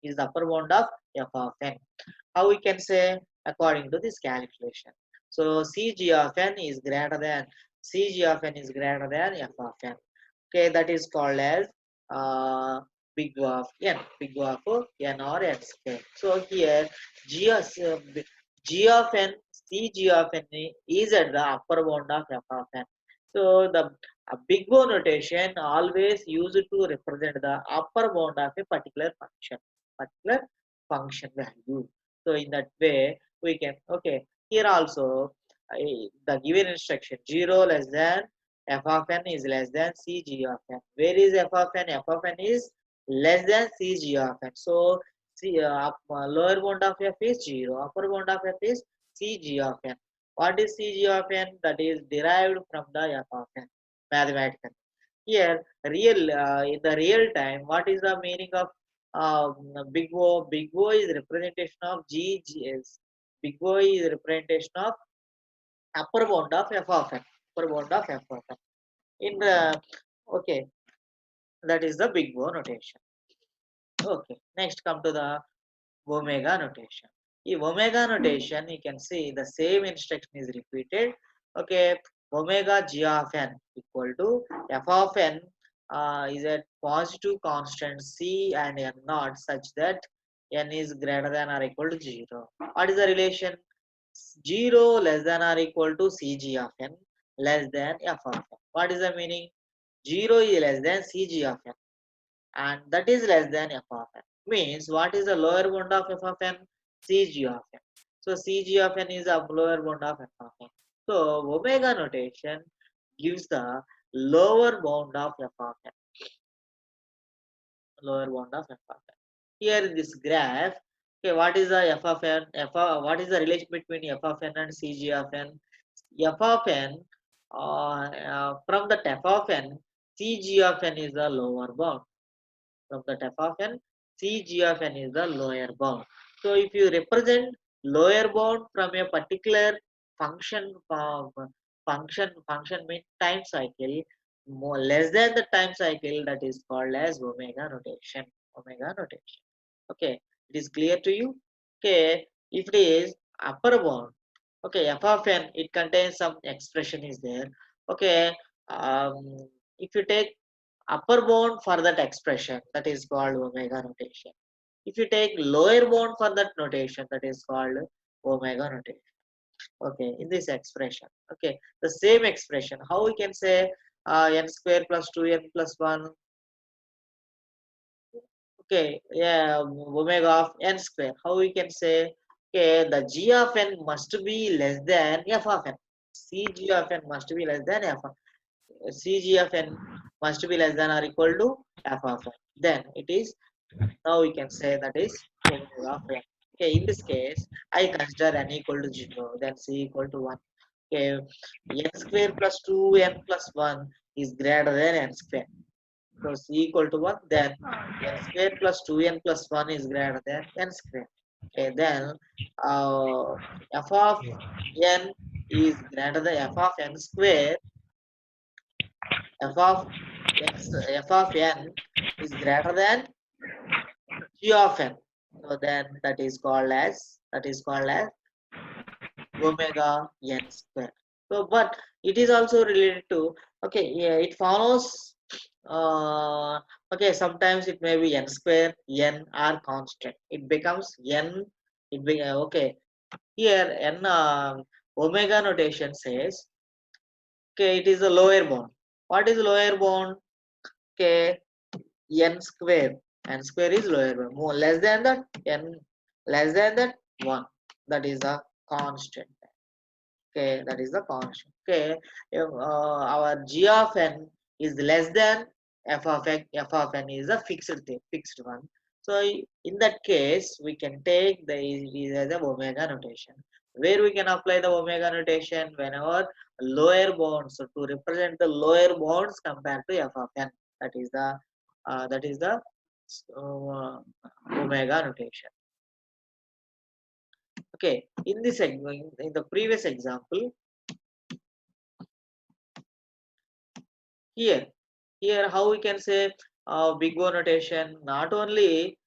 Is the upper bound of f of n. How we can say according to this calculation? So cg of n is greater than cg of n is greater than f of n. Okay, that is called as uh, big O of n, big O of n or n square. So here g of n, cg of n is at the upper bound of f of n. So the big O notation always used to represent the upper bound of a particular function value. So in that way we can, okay, here also the given instruction 0 less than f of n is less than Cg of n. Where is f of n? F of n is less than Cg of n. So lower bound of f is 0, upper bound of f is Cg of n. What is Cg of n? That is derived from the f of n mathematically. Here, in the real time, what is the meaning of big O? Big O is representation of GGS. Big O is representation of upper bound of f of n. Upper bound of f of n. In the okay, that is the big O notation. Okay, next come to the omega notation. In omega notation, you can see the same instruction is repeated. Okay, omega g of n equal to f of n is a positive constant c and n naught such that n is greater than or equal to 0. What is the relation? 0 less than or equal to cg of n less than f of n. What is the meaning? 0 is less than cg of n and that is less than f of n. Means what is the lower bound of f of n? Cg of n. So Cg of n is a lower bound of f of n. So omega notation gives the lower bound of f of n. Lower bound of f of n. Here in this graph, okay, what is the f of n? What is the relation between f of n and Cg of n? F of n from the f of n, Cg of n is the lower bound. From the f of n, Cg of n is the lower bound. So if you represent lower bound from a particular function means time cycle, more less than the time cycle, that is called as omega notation. Omega notation. Okay, it is clear to you. Okay, if it is upper bound, okay, f of n, it contains some expression is there. Okay, if you take upper bound for that expression, that is called omega notation. If you take lower bound for that notation, that is called omega notation. Okay, in this expression. Okay, the same expression. How we can say n square plus 2n plus 1. Okay, yeah, omega of n square. How we can say? Okay, the g of n must be less than f of n. Cg of n must be less than f of Cg of n must be less than or equal to f of n. Then it is, now we can say that is omega of n. Okay, in this case, I consider n equal to 0, then c equal to 1. Okay, n square plus 2n plus 1 is greater than n square. So c equal to 1, then n square plus 2n plus 1 is greater than n square. Okay, then f of n is greater than f of n square. F of f of n is greater than g of n. So then that is called as omega n square. So but it is also related to, okay, yeah, it follows okay, sometimes it may be n square, n are constant. It becomes n, okay. Here n omega notation says, okay, it is a lower bound. What is lower bound? Okay, n square. N square is lower bound. More less than that, n less than that 1. That is a constant. Okay, that is the constant. Okay, if, our g of n is less than f of n. F of n is a fixed thing, fixed one. So in that case, we can take the is as a omega notation. Where we can apply the omega notation whenever lower bounds. So to represent the lower bounds compared to f of n, that is the uh, omega notation. Okay, in this in the previous example, here how we can say big O notation, not only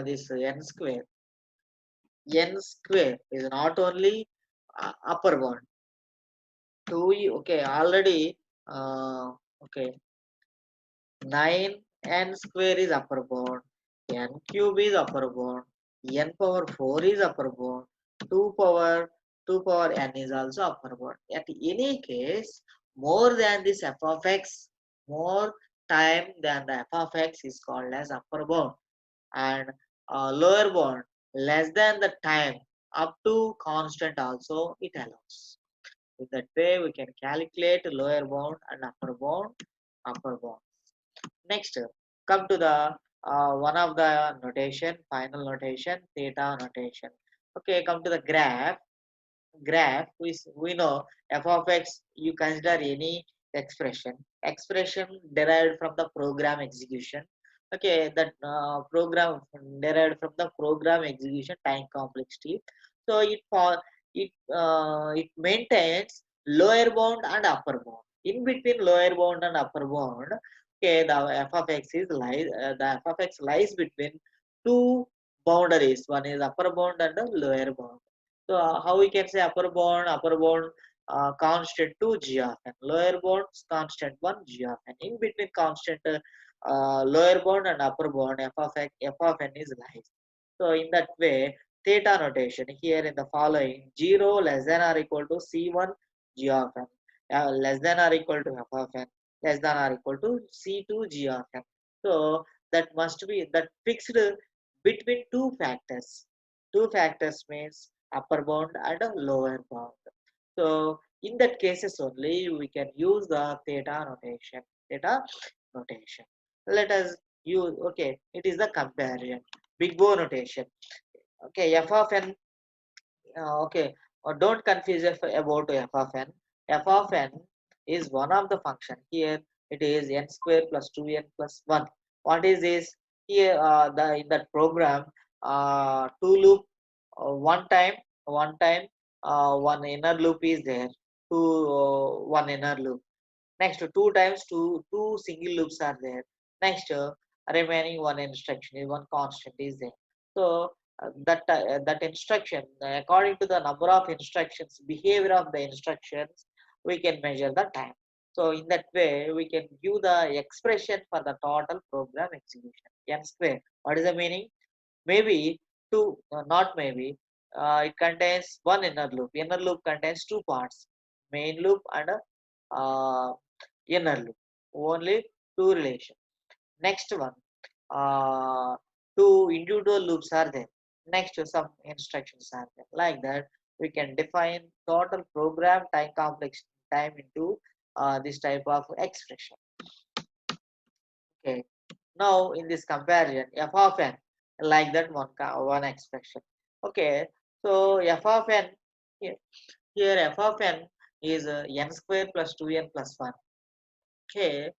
this n square is not only upper bound. 2 okay, already okay, 9n square is upper bound, n cube is upper bound, n power 4 is upper bound, 2 power n is also upper bound. At any case, more than this f of x, more time than the f of x is called as upper bound, and lower bound less than the time up to constant also it allows. In that way, we can calculate lower bound and upper bound, upper bound. Next, come to the one of the notation, final notation, theta notation. Okay, come to the graph. Graph, we know f of x, you consider any expression derived from the program execution. Okay, that program derived from the program execution time complexity. So it maintains lower bound and upper bound. In between lower bound and upper bound, okay, the f of x the f of x lies between two boundaries. One is upper bound and the lower bound. So how we can say upper bound constant 2 g of n, lower bound constant 1 g of n. In between constant lower bound and upper bound, f of n is lies. So in that way, theta notation here in the following: 0 less than or equal to c1 g of n, less than or equal to f of n, less than or equal to c2 g of n. So that must be that fixed between two factors. Two factors means upper bound and a lower bound. So in that cases only we can use the theta notation. Theta notation. Let us use, okay, it is the comparison. Big O notation. Okay, f of n. Okay, don't confuse about f of n. F of n is one of the function. Here it is n square plus 2n plus 1. What is this? Here the in that program, two loop, one time, one inner loop is there. One inner loop. Next, two times two single loops are there. Next, remaining one instruction is one constant is there. So that instruction, according to the number of instructions, behavior of the instructions, we can measure the time. So in that way, we can give the expression for the total program execution. N square. What is the meaning? Maybe two, not maybe. It contains one inner loop. Inner loop contains two parts: main loop and inner loop. Only two relations. Next one, uh, two individual loops are there. Next, some instructions are there. Like that, we can define total program time complex time into this type of expression. Okay. Now, in this comparison, f of n, like that one expression. Okay. So f of n here, here f of n is n square plus 2n plus 1. Okay,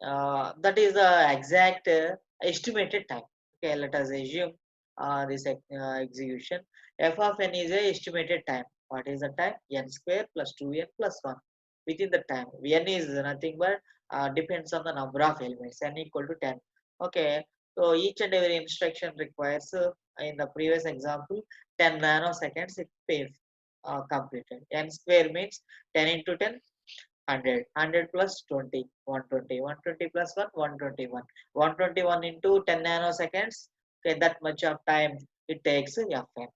that is the exact estimated time. Okay, let us assume this execution. F of n is a estimated time. What is the time? N square plus 2n plus 1. Within the time, n is nothing but depends on the number of elements. N equal to 10. Okay, so each and every instruction requires, in the previous example, 10 nanoseconds it pays completed. N square means 10 into 10, 100 plus 20, 120, 120 plus 1, 121. 121 into 10 nanoseconds. Okay, that much of time it takes Fn.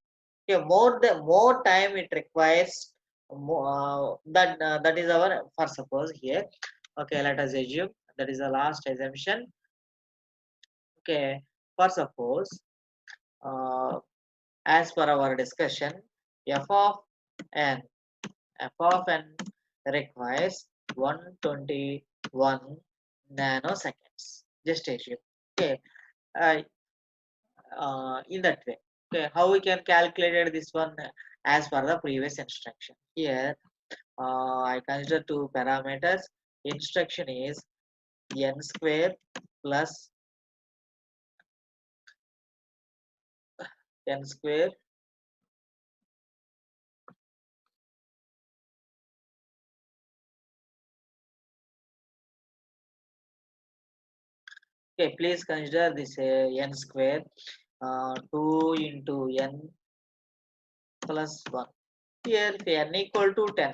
Okay, more time it requires, that is our, for suppose here. Okay, let us assume that is the last assumption. Okay, for suppose, uh, as per our discussion, f of n f of n requires 121 nanoseconds gestation. Okay, uh, in that way. Okay, how we can calculate this one as per the previous instruction. Here, I consider two parameters. Instruction is n square plus n square. Okay, please consider this n square, 2 into n plus 1. Here n equal to 10.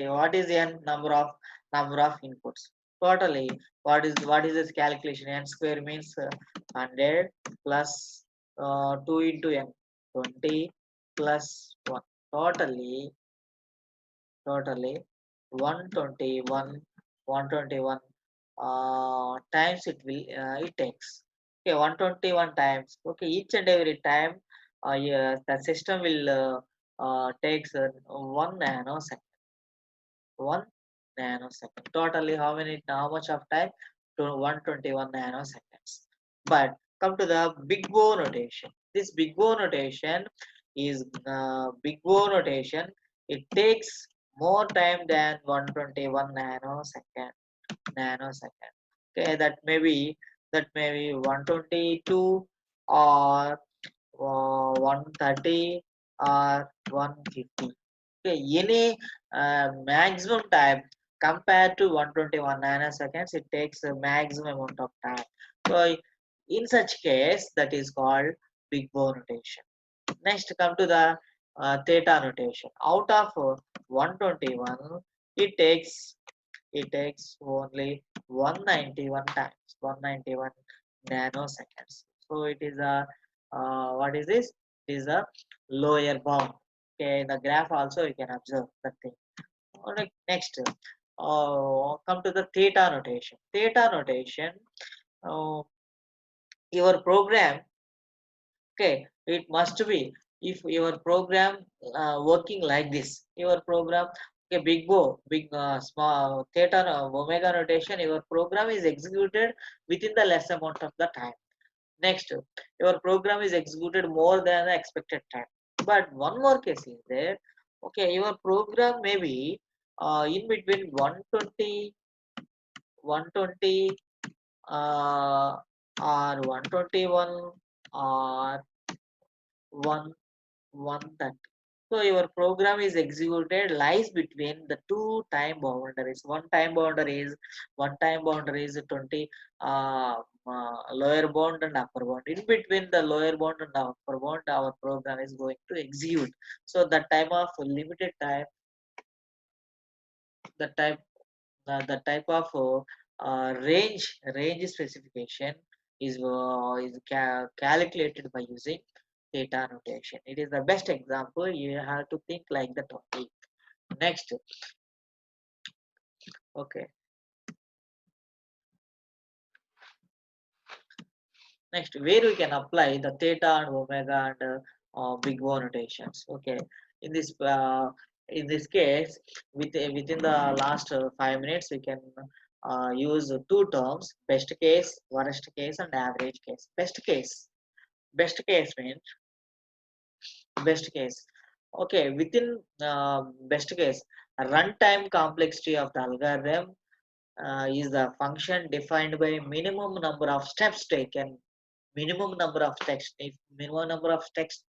What is n? Number of inputs. Totally, what is this calculation? N square means 100 plus 2 into n, 20 plus 1. Totally 121 times it takes. Okay, 121 times. Okay, each and every time, yeah, the system will takes 1 nanosecond. 1 nanosecond. Totally how much of time? To 121 nanoseconds. But come to the big O notation. This big O notation is big O notation. It takes more time than 121 nanosecond. Okay, that may be 122 or 130 or 150. Okay, any maximum time compared to 121 nanoseconds, it takes a maximum amount of time. So in such case, that is called big bow notation. Next, come to the theta notation. Out of 121, it takes only 191 times, 191 nanoseconds. So it is a what is this? It is a lower bound. Okay, in the graph also you can observe that thing. Alright, next, come to the theta notation. Theta notation, uh, your program, okay, it must be if your program working like this, your program, okay, big bow, big small theta omega notation, your program is executed within the less amount of the time. Next, your program is executed more than the expected time. But one more case is there. Okay, your program may be in between 120, 120 or 121 or 1 130. So your program is executed lies between the two time boundaries. One time boundary is 20 lower bound and upper bound. In between the lower bound and upper bound, our program is going to execute. So the time of limited time, the type the type of range specification is calculated by using theta notation. It is the best example. You have to think like that only. Next, okay. Next, where we can apply the theta and omega and big O notations. Okay, in this uh, in this case, within the last 5 minutes, we can use two terms: best case, worst case, and average case. Best case means best case. Okay, within best case, runtime complexity of the algorithm is the function defined by minimum number of steps taken. Minimum number of steps. If minimum number of steps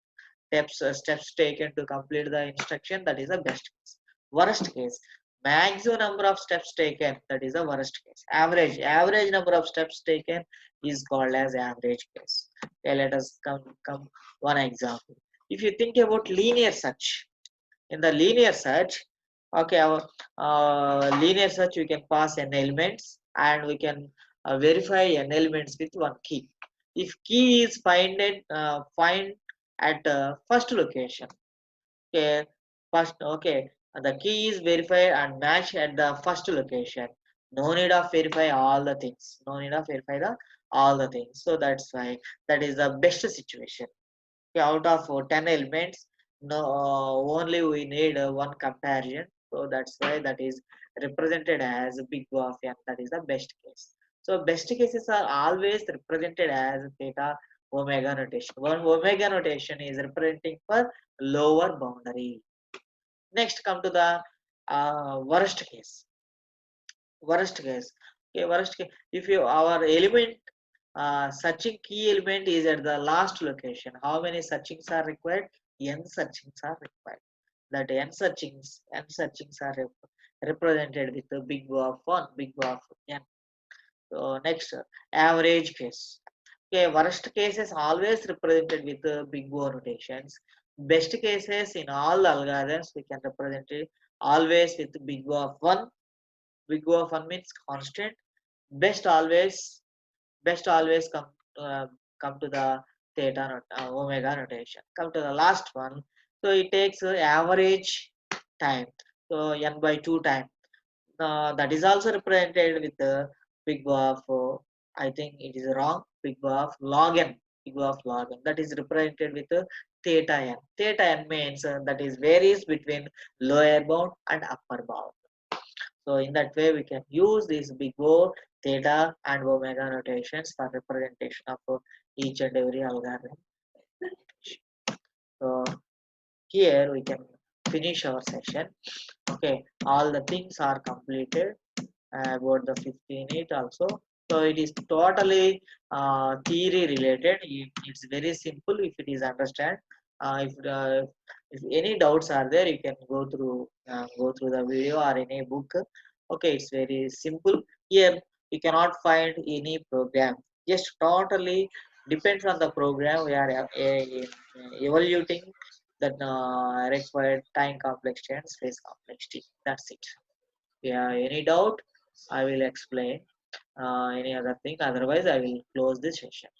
taken to complete the instruction, that is the best case. Worst case, maximum number of steps taken, that is the worst case. Average number of steps taken is called as average case. Okay, let us come one example. If you think about linear search, in the linear search, okay, our linear search, we can pass n elements and we can verify n elements with one key. If key is find at first location, okay, okay, the key is verified and match at the first location. No need of verify all the things. No need of verify the all the things. So that's why that is the best situation. Okay, out of 10 elements, no, only we need one comparison. So that's why that is represented as big O of n. That is the best case. So best cases are always represented as theta omega notation. One omega notation is representing for lower boundary. Next, come to the worst case. Worst case. Okay, worst case. If you our element searching key element is at the last location, how many searchings are required? N searchings are required. That n searchings are represented with the big O of 1, big O of n. So next, average case. Okay, worst cases always represented with big O notations. Best cases in all algorithms we can represent it always with big O of 1. Big O of 1 means constant. Best always best always come to the omega notation. Come to the last one. So it takes average time. So n by 2 time. That is also represented with the big O of I think it is wrong. Big O of log n. Big O of log n. That is represented with theta n. Theta n means that is varies between lower bound and upper bound. So in that way, we can use these big O, theta, and omega notations for representation of each and every algorithm. So here we can finish our session. Okay, all the things are completed about the 15th also. So it is totally theory related. It's very simple if it is understand. If any doubts are there, you can go through the video or any book. Okay, it's very simple. Here you cannot find any program. Just totally depends on the program we are evaluating that required time complexity and space complexity. That's it. Yeah, any doubt, I will explain any other thing. Otherwise, I will close this session.